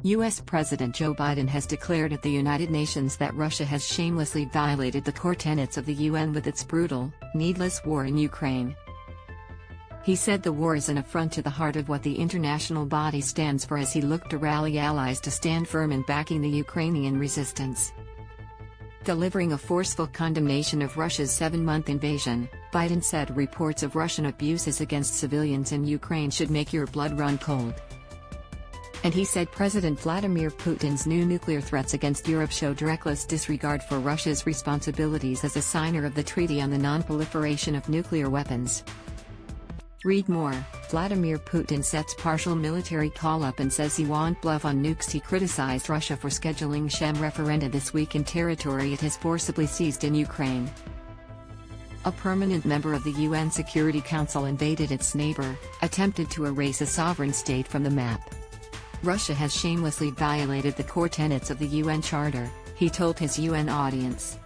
U.S. President Joe Biden has declared at the United Nations that Russia has shamelessly violated the core tenets of the UN with its brutal, needless war in Ukraine. He said the war is an affront to the heart of what the international body stands for as he looked to rally allies to stand firm in backing the Ukrainian resistance. Delivering a forceful condemnation of Russia's 7-month invasion, Biden said reports of Russian abuses against civilians in Ukraine should make your blood run cold. And he said President Vladimir Putin's new nuclear threats against Europe showed reckless disregard for Russia's responsibilities as a signer of the Treaty on the Non-Proliferation of Nuclear Weapons. Read more. Vladimir Putin sets partial military call-up and says he won't bluff on nukes. He criticized Russia for scheduling sham referenda this week in territory it has forcibly seized in Ukraine. A permanent member of the UN Security Council invaded its neighbor, attempted to erase a sovereign state from the map. Russia has shamelessly violated the core tenets of the UN Charter, he told his UN audience.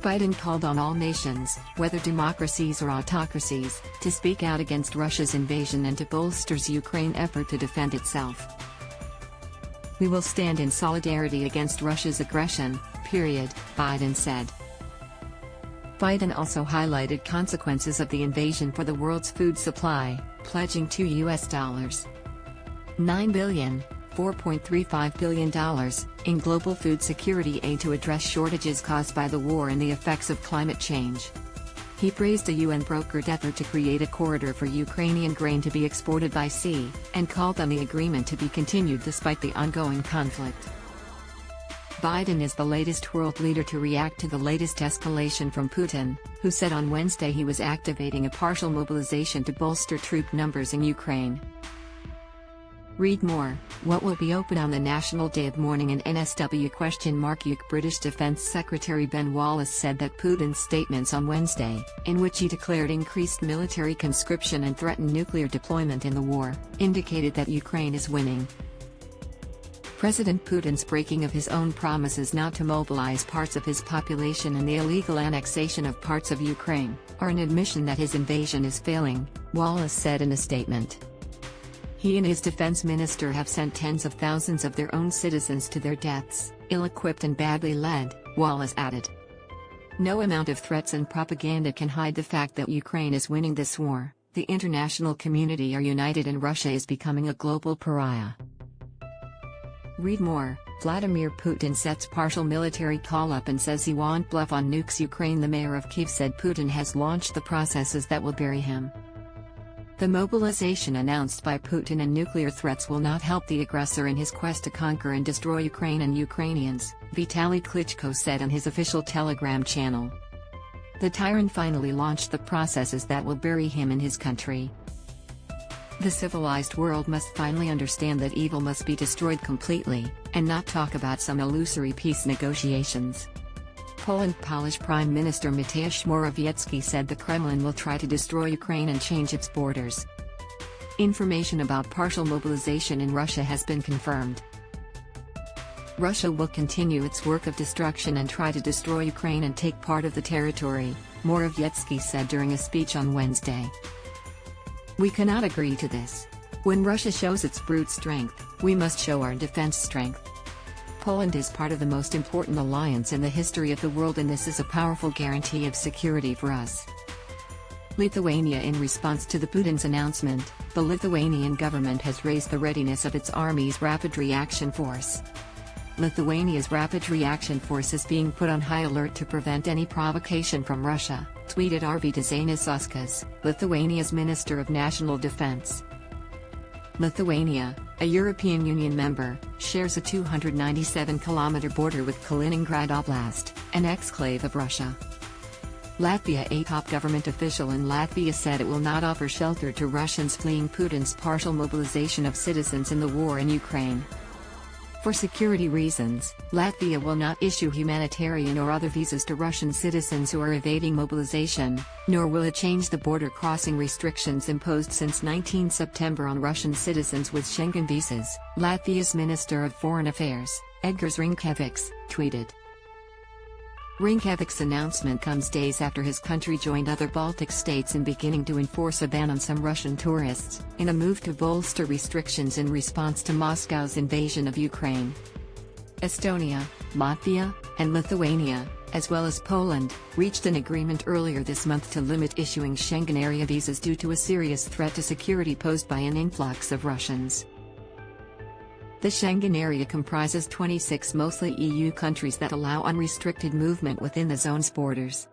Biden called on all nations, whether democracies or autocracies, to speak out against Russia's invasion and to bolster Ukraine's effort to defend itself. We will stand in solidarity against Russia's aggression, period, Biden said. Biden also highlighted consequences of the invasion for the world's food supply, pledging $9 billion, $4.35 billion, in global food security aid to address shortages caused by the war and the effects of climate change. He praised a UN-brokered effort to create a corridor for Ukrainian grain to be exported by sea, and called on the agreement to be continued despite the ongoing conflict. Biden is the latest world leader to react to the latest escalation from Putin, who said on Wednesday he was activating a partial mobilization to bolster troop numbers in Ukraine. Read more. What will be open on the National Day of Mourning in NSW? UK British Defence Secretary Ben Wallace said that Putin's statements on Wednesday, in which he declared increased military conscription and threatened nuclear deployment in the war, indicated that Ukraine is winning. President Putin's breaking of his own promises not to mobilize parts of his population and the illegal annexation of parts of Ukraine are an admission that his invasion is failing, Wallace said in a statement. He and his defense minister have sent tens of thousands of their own citizens to their deaths, ill-equipped and badly led, Wallace added. No amount of threats and propaganda can hide the fact that Ukraine is winning this war. The international community are united and Russia is becoming a global pariah. Read more. Vladimir Putin sets partial military call-up and says he won't bluff on nukes. Ukraine. The mayor of Kyiv said Putin has launched the processes that will bury him. The mobilization announced by Putin and nuclear threats will not help the aggressor in his quest to conquer and destroy Ukraine and Ukrainians, Vitaly Klitschko said on his official Telegram channel. The tyrant finally launched the processes that will bury him in his country. The civilized world must finally understand that evil must be destroyed completely, and not talk about some illusory peace negotiations. Polish Prime Minister Mateusz Morawiecki said the Kremlin will try to destroy Ukraine and change its borders. Information about partial mobilization in Russia has been confirmed. Russia will continue its work of destruction and try to destroy Ukraine and take part of the territory, Morawiecki said during a speech on Wednesday. We cannot agree to this. When Russia shows its brute strength, we must show our defense strength. Poland is part of the most important alliance in the history of the world, and this is a powerful guarantee of security for us. Lithuania. In response to the Putin's announcement, the Lithuanian government has raised the readiness of its army's Rapid Reaction Force. Lithuania's Rapid Reaction Force is being put on high alert to prevent any provocation from Russia, tweeted Arvydas Anušauskas, Lithuania's Minister of National Defense. Lithuania, a European Union member, shares a 297-kilometer border with Kaliningrad Oblast, an exclave of Russia. Latvia. A top government official in Latvia said it will not offer shelter to Russians fleeing Putin's partial mobilization of citizens in the war in Ukraine. For security reasons, Latvia will not issue humanitarian or other visas to Russian citizens who are evading mobilization, nor will it change the border crossing restrictions imposed since 19 September on Russian citizens with Schengen visas, Latvia's Minister of Foreign Affairs, Edgars Rinkevičs, tweeted. Rinkevich's announcement comes days after his country joined other Baltic states in beginning to enforce a ban on some Russian tourists, in a move to bolster restrictions in response to Moscow's invasion of Ukraine. Estonia, Latvia, and Lithuania, as well as Poland, reached an agreement earlier this month to limit issuing Schengen area visas due to a serious threat to security posed by an influx of Russians. The Schengen area comprises 26 mostly EU countries that allow unrestricted movement within the zone's borders.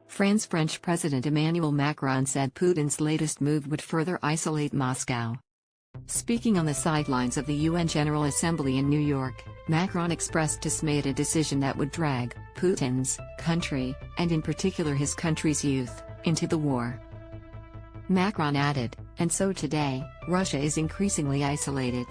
France's French President Emmanuel Macron said Putin's latest move would further isolate Moscow. Speaking on the sidelines of the UN General Assembly in New York, Macron expressed dismay at a decision that would drag Putin's country, and in particular his country's youth, into the war. Macron added, "And so today, Russia is increasingly isolated.